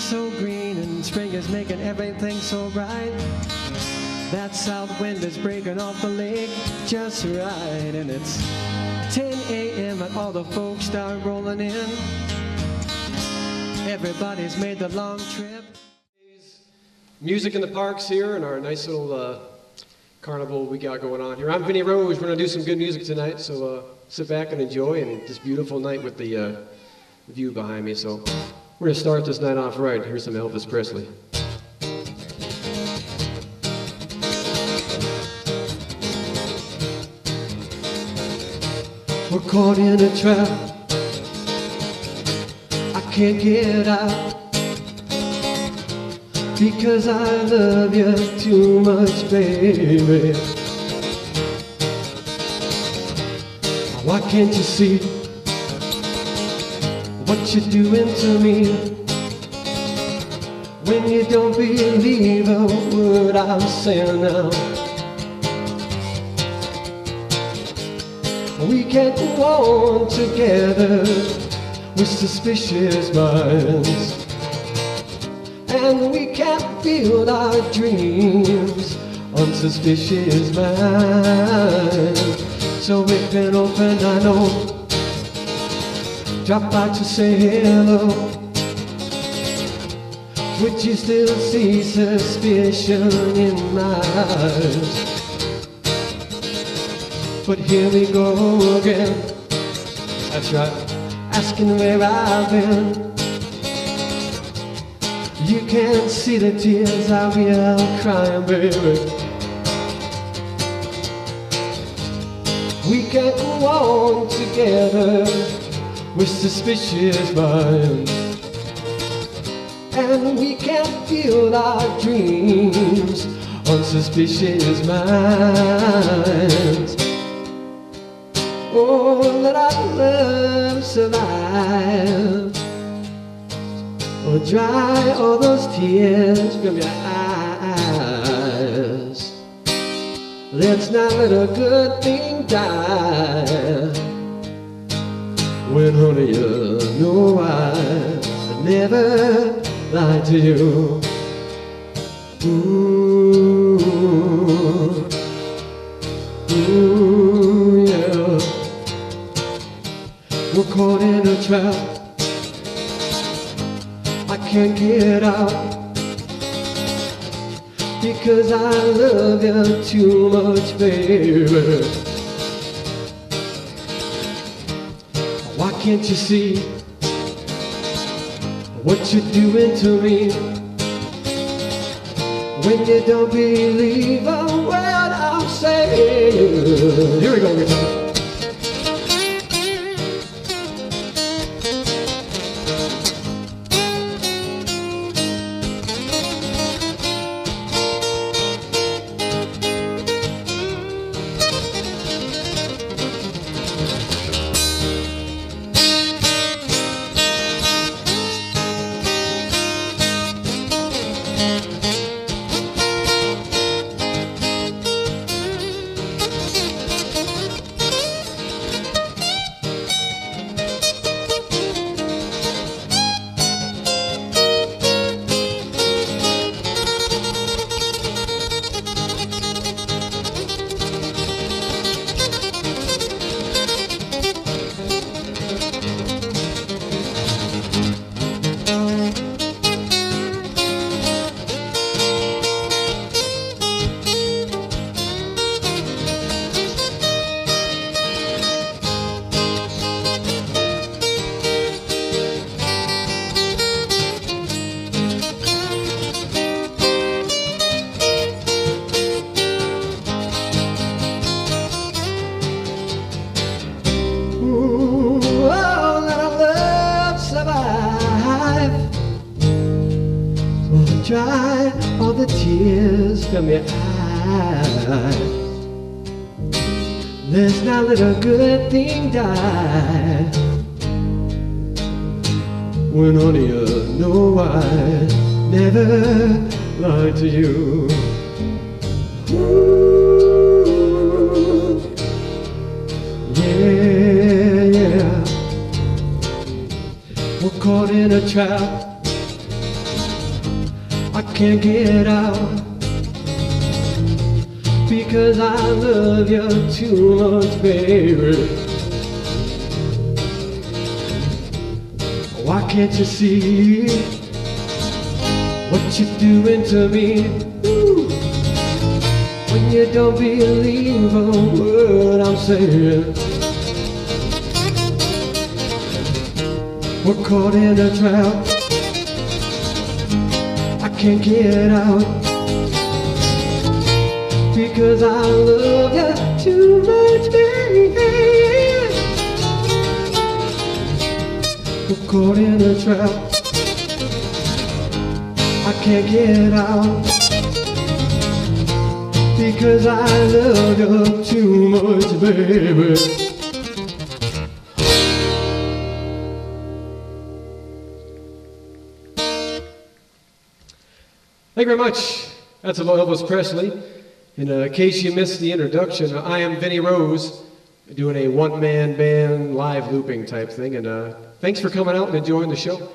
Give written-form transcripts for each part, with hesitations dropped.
is so green and spring is making everything so bright. That south wind is breaking off the lake just right. And it's 10 a.m. and all the folks start rolling in. Everybody's made the long trip. Music in the parks here and our nice little carnival we got going on here. I'm Vinnie Rose. We're going to do some good music tonight, so sit back and enjoy and this beautiful night with the view behind me. So we're going to start this night off right. Here's some Elvis Presley. We're caught in a trap, I can't get out, because I love you too much, baby. Why can't you see what you're doing to me? When you don't believe a word I'm saying now. We can't go on together with suspicious minds, and we can't build our dreams on suspicious minds. So we've been open, I know, drop by to say hello. Would you still see suspicion in my eyes? But here we go again. That's right, asking where I've been. You can't see the tears I will crying, baby. We can't go on together with suspicious minds, and we can't build our dreams on suspicious minds. Oh, let our love survive, or dry all those tears from your eyes. Let's not let a good thing die. When honey, you know I never lied to you. Ooh, ooh, yeah. We're caught in a trap, I can't get out, because I love you too much, baby. Why can't you see what you're doing to me? When you don't believe a word I'm saying. Here we go, guitar. Dry all the tears from your eyes. Let's not let a good thing die. When honey, you know I never lied to you. Ooh, yeah, yeah. We're caught in a trap, can't get out, because I love you too much, baby. Why can't you see what you're doing to me? Ooh. When you don't believe a word I'm saying. We're caught in a trap, I can't get out, because I love you too much, baby. We're caught in a trap, I can't get out, because I love you too much, baby. Thank you very much. That's about Elvis Presley. In case you missed the introduction, I am Vinnie Rose, doing a one-man band live looping type thing. And thanks for coming out and enjoying the show.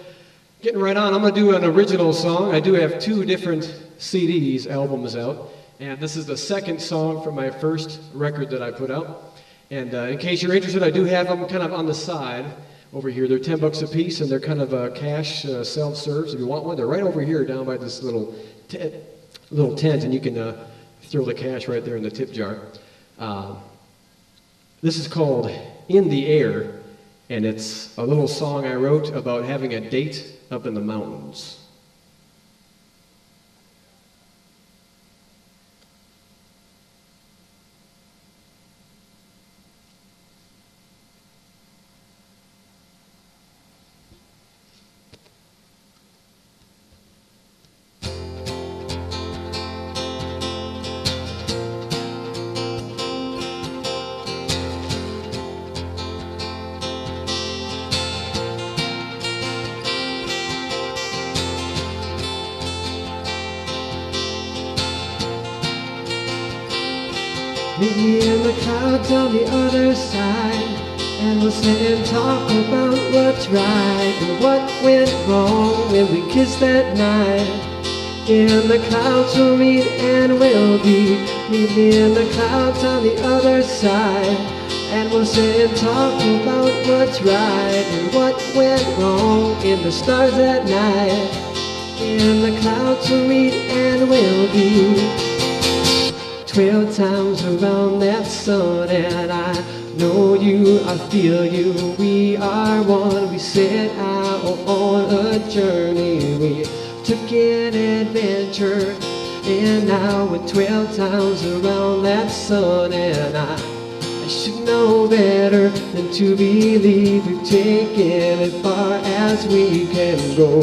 Getting right on, I'm going to do an original song. I do have 2 different CDs, albums out. And this is the second song from my first record that I put out. And in case you're interested, I do have them kind of on the side over here. They're $10 a piece, and they're kind of cash self-serves. If you want one, they're right over here down by this little tent, and you can throw the cash right there in the tip jar. This is called In the Air, and it's a little song I wrote about having a date up in the mountains. Meet me in the clouds on the other side, and we'll sit and talk about what's right and what went wrong when we kissed that night. In the clouds we'll meet and we'll be. Meet me in the clouds on the other side, and we'll sit and talk about what's right and what went wrong in the stars that night. In the clouds we'll meet and we'll be. 12 times around that sun, and I know you, I feel you, we are one. We set out on a journey, we took an adventure, and now we're 12 times around that sun, and I should know better than to believe we've taken it far as we can go.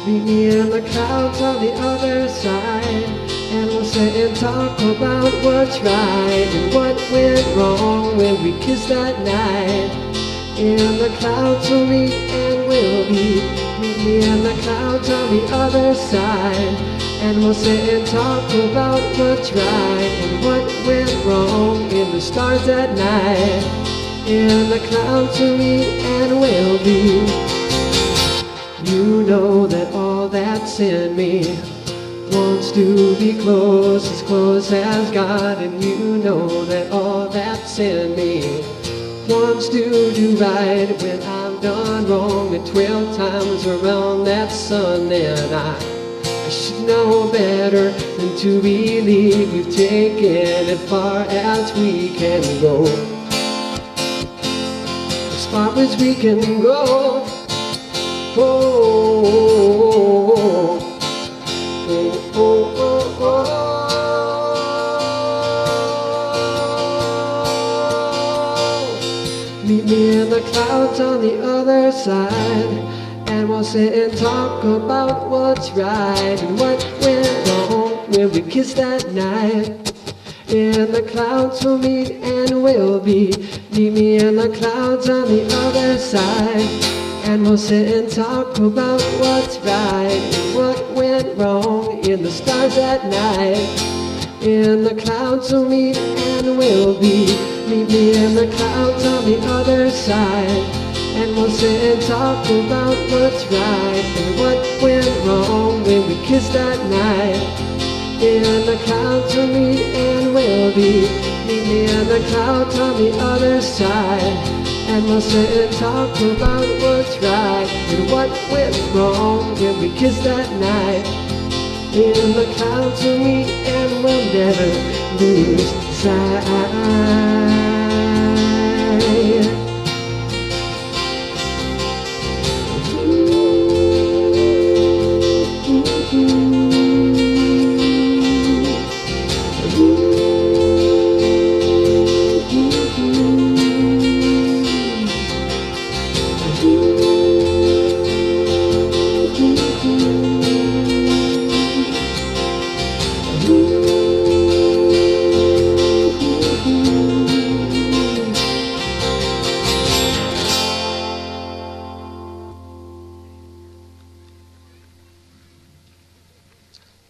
Meet me in the clouds on the other side, and we'll sit and talk about what's right and what went wrong when we kissed that night. In the clouds we'll meet and we'll be. Meet me in the clouds on the other side, and we'll sit and talk about what's right and what went wrong in the stars that night. In the clouds we'll meet and we'll be. You know that all that's in me wants to be close as God, and you know that all that's in me wants to do right when I've done wrong. And 12 times around that sun, and I should know better than to believe we've taken it far as we can go. As far as we can go. Oh, oh, oh, oh, oh. Meet me in the clouds on the other side, and we'll sit and talk about what's right and what went wrong when we kissed that night. In the clouds we'll meet and we'll be. Meet me in the clouds on the other side, and we'll sit and talk about what's right and what went wrong in the stars at night. In the clouds we'll meet and we'll be. Meet me in the clouds on the other side, And we'll sit and talk about what's right and what went wrong when we kissed that night. In the clouds we'll meet and we'll be. Meet me in the clouds on the other side. And we'll sit and talk about what's right and what went wrong when we kissed that night. In the clouds we'll meet and we'll never lose sight.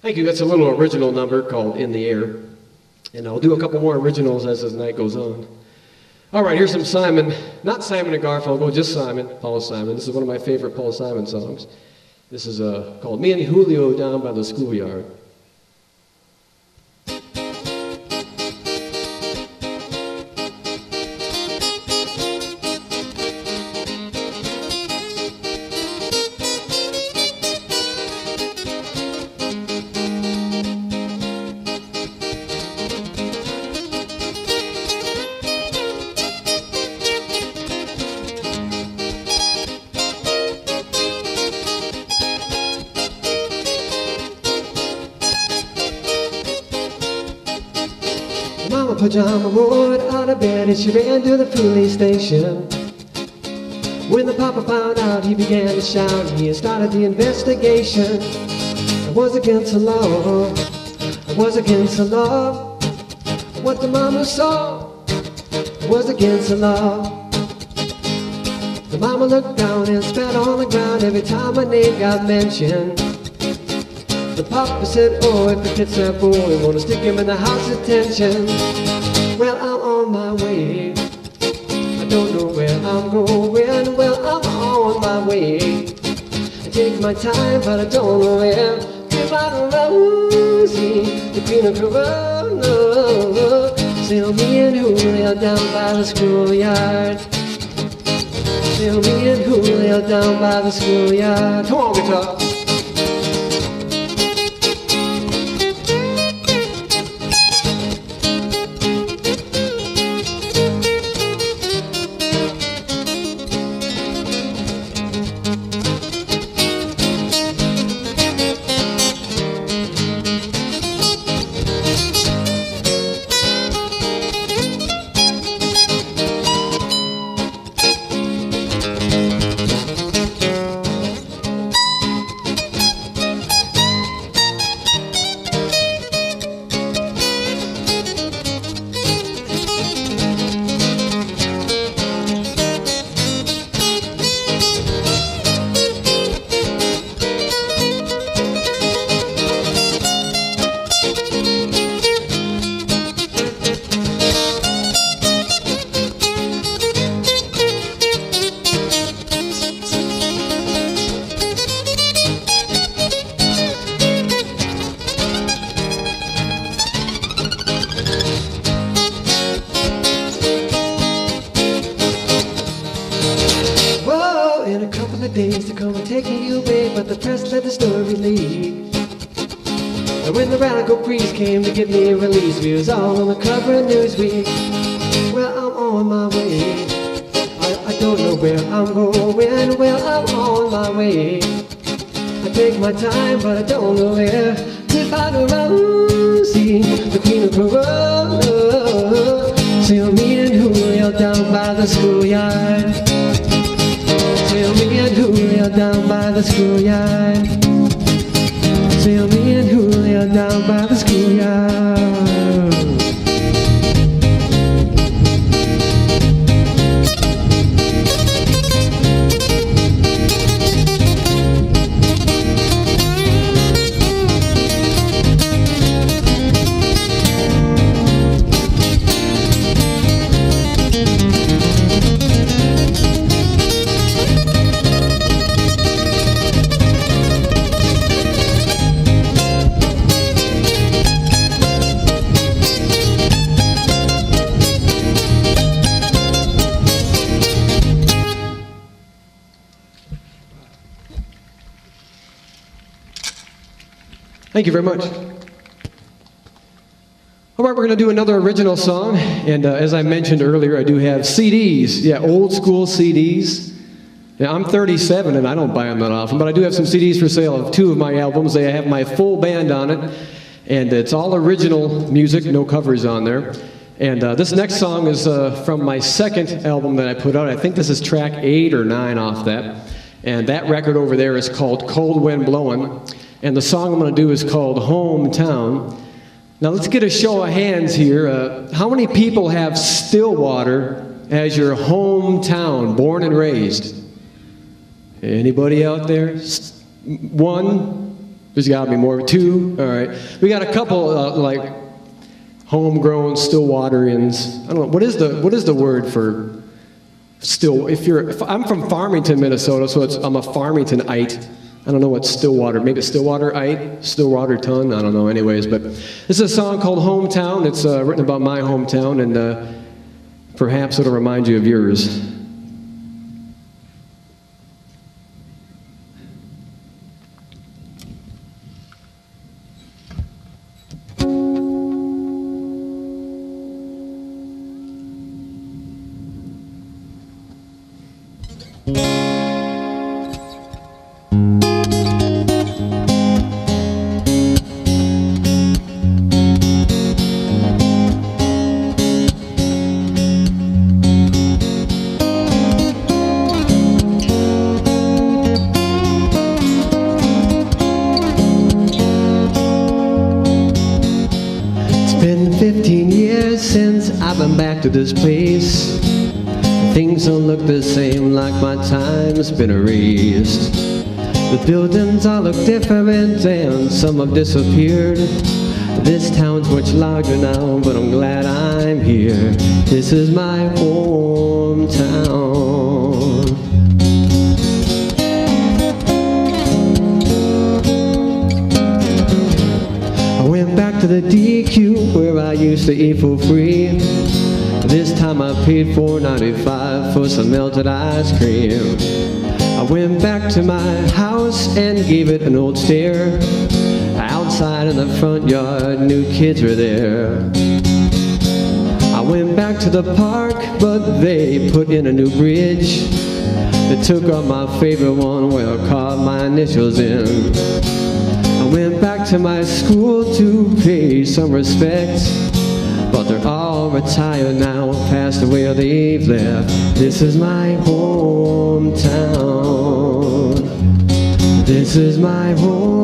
Thank you. That's a little original number called In the Air. And I'll do a couple more originals as the night goes on. All right, here's some Simon. Not Simon and Garfunkel, just Simon, Paul Simon. This is one of my favorite Paul Simon songs. This is called Me and Julio Down by the Schoolyard. Mama Pajama roared out of bed and she ran to the police station. When the papa found out, he began to shout. He started the investigation. I was against the law. I was against the law. What the mama saw was against the law. The mama looked down and spat on the ground every time my name got mentioned. The papa said, oh, if the kid's that boy, we want to stick him in the house detention. Well, I'm on my way. I don't know where I'm going. Well, I'm on my way. I take my time, but I don't know where. If I don't know, see the Queen of Corona. Sail me and Julio down by the schoolyard. Sail me and Julio down by the schoolyard. Come on, guitar. Days to come and take me away, but the press let the story leak. And when the radical priest came to give me a release, we was all on the cover of Newsweek. Well, I'm on my way. I don't know where I'm going. Well, I'm on my way. I take my time, but I don't know where. If I don't know, see the Queen of Corona. Sail me and Julio down by the schoolyard. Sail me and Julio down by the schoolyard. Sail me and Julio down by the schoolyard. Thank you very much. All right, we're going to do another original song, and as I mentioned earlier, I do have CDs, old school CDs. Yeah, I'm 37 and I don't buy them that often, but I do have some CDs for sale of 2 of my albums. They have my full band on it, and it's all original music, no covers on there. And this next song is from my second album that I put out. I think this is track 8 or 9 off that. And that record over there is called Cold Wind Blowin'. And the song I'm going to do is called Hometown. Now let's get a show of hands here. How many people have Stillwater as your hometown, born and raised? Anybody out there? 1? There's got to be more. 2? All right. We got a couple like homegrown Stillwaterians. I don't know. What is the word for still? If I'm from Farmington, Minnesota, so I'm a Farmingtonite. I don't know what Stillwater, maybe it's Stillwaterite, Stillwaterton, I don't know anyways, but this is a song called Hometown. It's written about my hometown, and perhaps it'll remind you of yours. I've been back to this place. Things don't look the same, like my time's been erased. The buildings all look different and some have disappeared. This town's much larger now, but I'm glad I'm here. This is my hometown. I went back to the DQ where I used to eat for free. This time I paid $4.95 for some melted ice cream. I went back to my house and gave it an old stare. Outside in the front yard, new kids were there. I went back to the park, but they put in a new bridge. They took off my favorite one where I carved my initials in. I went back to my school to pay some respect, but they're all retired now, passed away or they've left. This is my hometown. This is my hometown.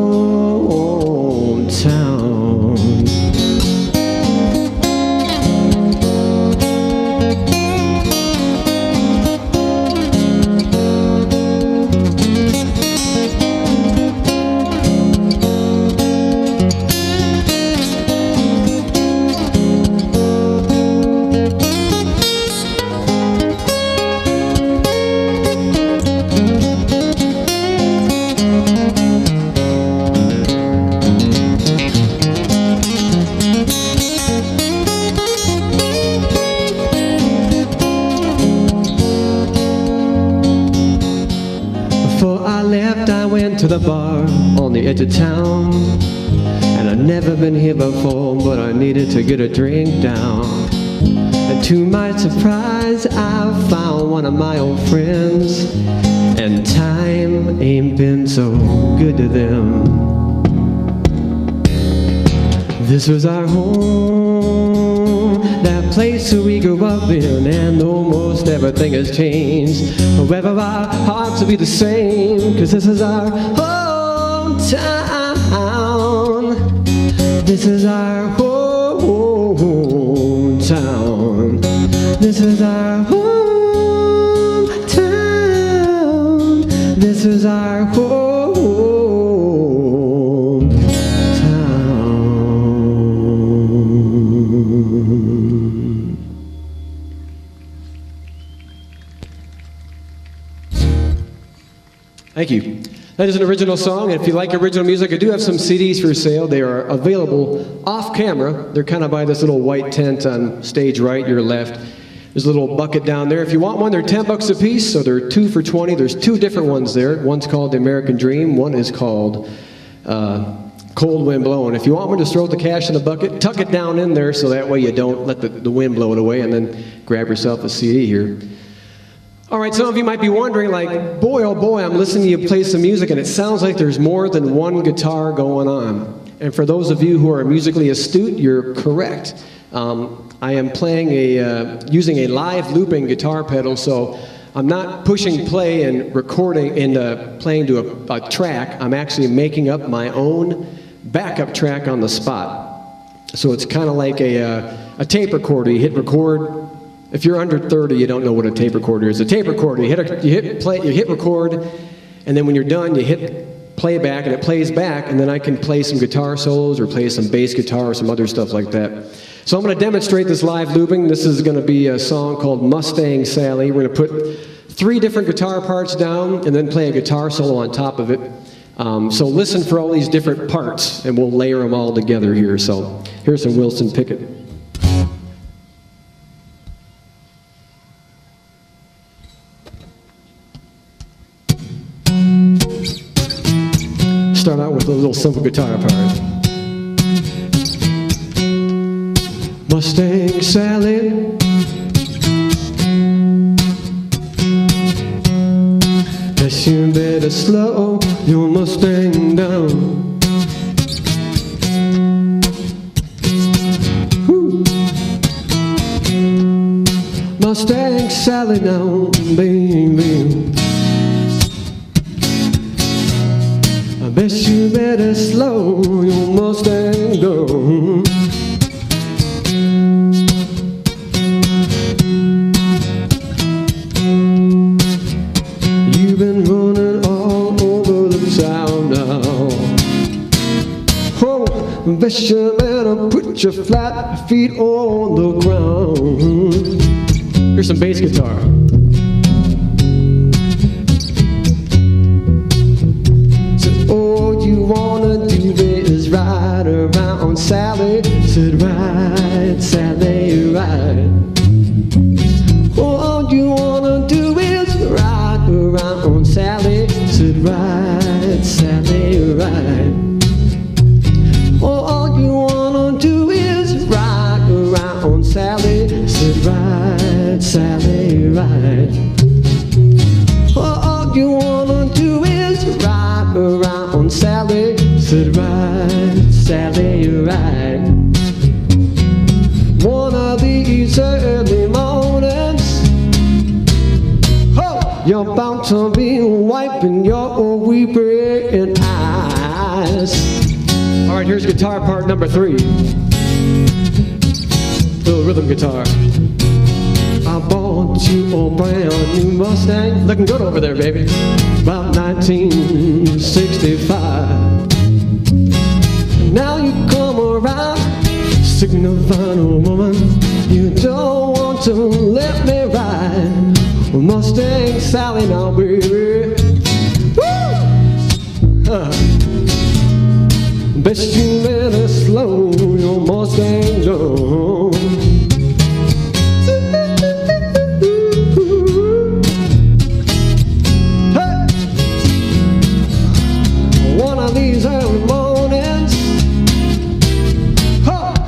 To the bar on the edge of town, and I've never been here before, but I needed to get a drink down. And to my surprise, I found one of my old friends, and time ain't been so good to them. This was our home, that place where we grew up in, and almost everything has changed. However, our hearts will be the same, 'cause this is our hometown. This is our hometown. This is our hometown. This is our hometown. Thank you. That is an original song, and if you like original music, I do have some CDs for sale. They are available off camera. They're kind of by this little white tent on stage right, your left. There's a little bucket down there. If you want one, they're $10 a piece, so they're 2 for $20. There's 2 different ones there. One's called The American Dream. One is called cold wind blowing. If you want me to throw the cash in the bucket, tuck it down in there so that way you don't let the wind blow it away, and then grab yourself a CD here. All right, some of you might be wondering, like, boy, oh boy, I'm listening to you play some music, and it sounds like there's more than one guitar going on. And for those of you who are musically astute, you're correct. I am playing using a live looping guitar pedal, so I'm not pushing play and recording and playing to a track. I'm actually making up my own backup track on the spot. So it's kind of like a tape recorder. You hit record. If you're under 30, you don't know what a tape recorder is. A tape recorder, you hit record, and then when you're done, you hit playback, and it plays back, and then I can play some guitar solos or play some bass guitar or some other stuff like that. So I'm going to demonstrate this live looping. This is going to be a song called Mustang Sally. We're going to put 3 different guitar parts down and then play a guitar solo on top of it. So listen for all these different parts, and we'll layer them all together here. So here's some Wilson Pickett. Start out with a little simple guitar part. Mustang Sally, guess you better slow your Mustang down. Woo. Mustang Sally now, baby, I bet you better slow your Mustang down. You've been running all over the town now. Oh, I bet you better put your flat feet on the ground. Here's some bass guitar. All you wanna do is ride around, Sally. Said ride, Sally, ride. All you wanna do is ride around, Sally. Said ride, Sally, ride. All you wanna do is ride around, Sally. Said ride, Sally, ride. All you wanna do is ride around, Sally. Said ride, Sally, ride. One of these early mornings, oh, you're bound to be wiping your weeping eyes. All right, here's guitar part number 3. Little rhythm guitar. I bought you a brand new Mustang, looking good over there, baby, about 1965. Now you come around, signifying a woman you don't want to let me ride. Mustang Sally now, baby. Woo! Best you better slow your Mustang down. These early mornings,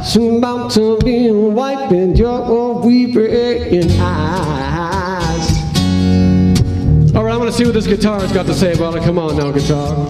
soon bound to be wiping your weeping eyes. All right, I'm gonna see what this guitar's got to say about it. Come on now, guitar.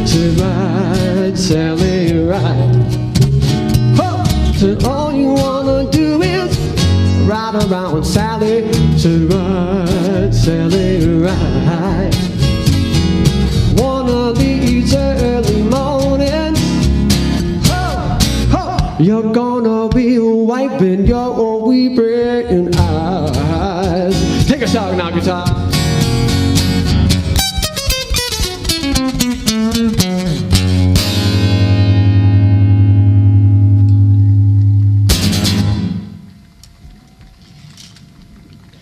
to ride, Sally, ride. So all you wanna do is ride around with Sally, to ride, Sally, ride. One of these early mornings, you're gonna be wiping your weeping eyes. Take a shot now, guitar.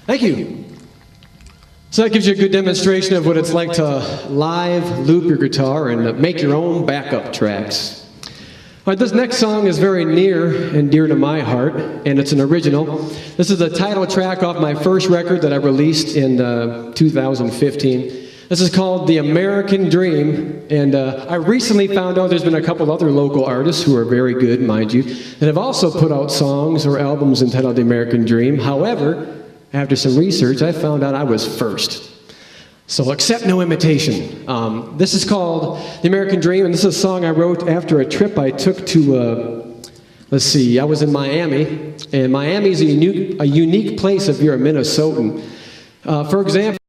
Thank you. So that gives you a good demonstration of what it's like to live loop your guitar and make your own backup tracks. All right, this next song is very near and dear to my heart, and it's an original. This is the title track off my first record that I released in 2015. This is called The American Dream, and I recently found out there's been a couple other local artists who are very good, mind you, that have also put out songs or albums entitled The American Dream. However, after some research, I found out I was first. So accept no imitation. This is called The American Dream, and this is a song I wrote after a trip I took to, let's see, I was in Miami, and Miami is a unique place if you're a Minnesotan. For example,